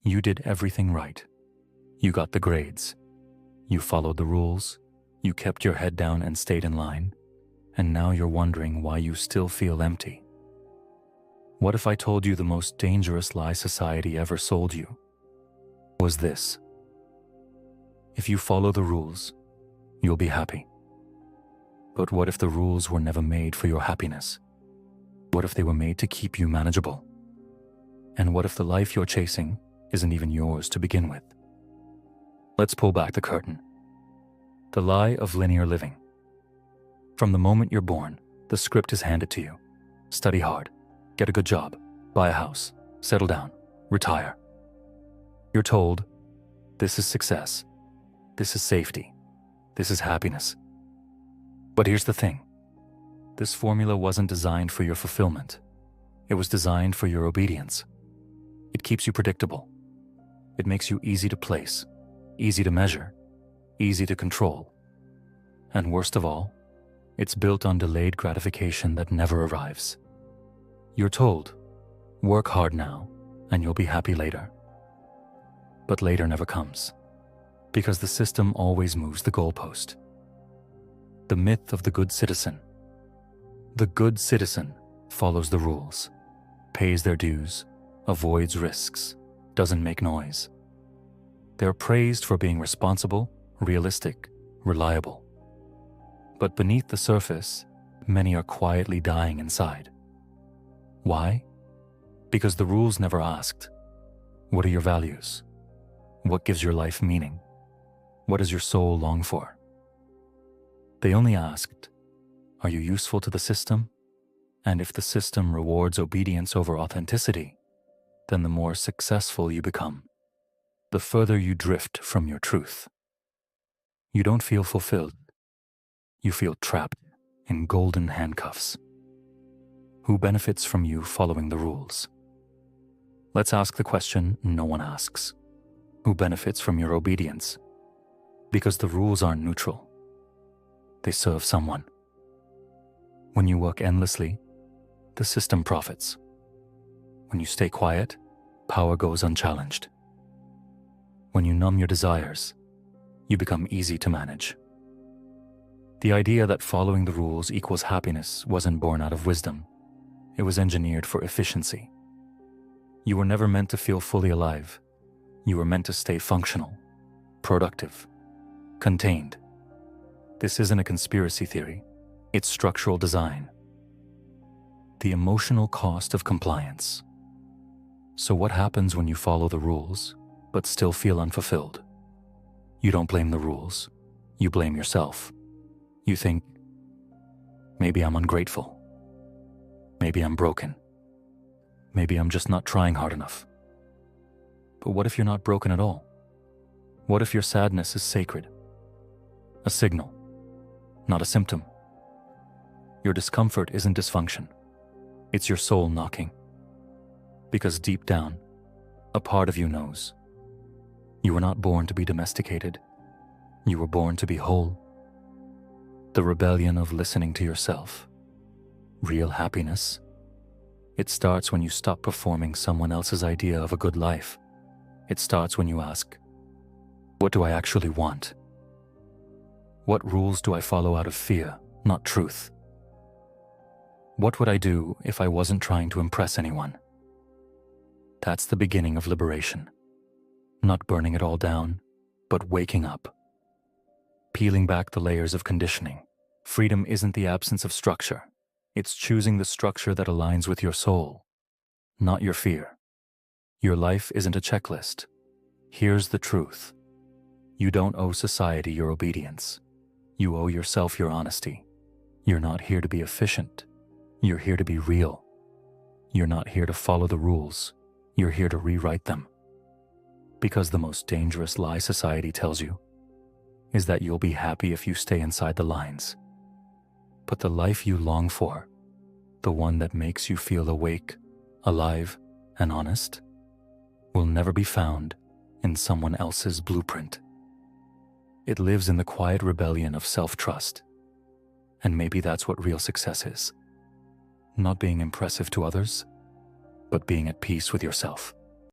You did everything right. You got the grades. You followed the rules. You kept your head down and stayed in line. And now you're wondering why you still feel empty. What if I told you the most dangerous lie society ever sold you was this? If you follow the rules, you'll be happy. But what if the rules were never made for your happiness? What if they were made to keep you manageable? And what if the life you're chasing isn't even yours to begin with? Let's pull back the curtain. The lie of linear living. From the moment you're born, the script is handed to you. Study hard, get a good job, buy a house, settle down, retire. You're told, this is success, this is safety, this is happiness. But here's the thing. This formula wasn't designed for your fulfillment. It was designed for your obedience. It keeps you predictable. It makes you easy to place, easy to measure, easy to control. And worst of all, it's built on delayed gratification that never arrives. You're told, work hard now and you'll be happy later. But later never comes, because the system always moves the goalpost. The myth of the good citizen. The good citizen follows the rules, pays their dues, avoids risks, doesn't make noise. They're praised for being responsible, realistic, reliable. But beneath the surface, many are quietly dying inside. Why? Because the rules never asked, what are your values? What gives your life meaning? What does your soul long for? They only asked, are you useful to the system? And if the system rewards obedience over authenticity, then the more successful you become, the further you drift from your truth. You don't feel fulfilled. You feel trapped in golden handcuffs. Who benefits from you following the rules? Let's ask the question no one asks. Who benefits from your obedience? Because the rules aren't neutral. They serve someone. When you work endlessly, the system profits. When you stay quiet, power goes unchallenged. When you numb your desires, you become easy to manage. The idea that following the rules equals happiness wasn't born out of wisdom. It was engineered for efficiency. You were never meant to feel fully alive. You were meant to stay functional, productive, contained. This isn't a conspiracy theory. It's structural design. The emotional cost of compliance. So what happens when you follow the rules, but still feel unfulfilled? You don't blame the rules. You blame yourself. You think, maybe I'm ungrateful. Maybe I'm broken. Maybe I'm just not trying hard enough. But what if you're not broken at all? What if your sadness is sacred? A signal, not a symptom. Your discomfort isn't dysfunction. It's your soul knocking. Because deep down, a part of you knows. You were not born to be domesticated. You were born to be whole. The rebellion of listening to yourself. Real happiness. It starts when you stop performing someone else's idea of a good life. It starts when you ask, what do I actually want? What rules do I follow out of fear, not truth? What would I do if I wasn't trying to impress anyone? That's the beginning of liberation. Not burning it all down, but waking up. Peeling back the layers of conditioning. Freedom isn't the absence of structure. It's choosing the structure that aligns with your soul, not your fear. Your life isn't a checklist. Here's the truth. You don't owe society your obedience. You owe yourself your honesty. You're not here to be efficient. You're here to be real. You're not here to follow the rules. You're here to rewrite them. Because the most dangerous lie society tells you is that you'll be happy if you stay inside the lines. But the life you long for, the one that makes you feel awake, alive, and honest, will never be found in someone else's blueprint. It lives in the quiet rebellion of self-trust. And maybe that's what real success is. Not being impressive to others, but being at peace with yourself.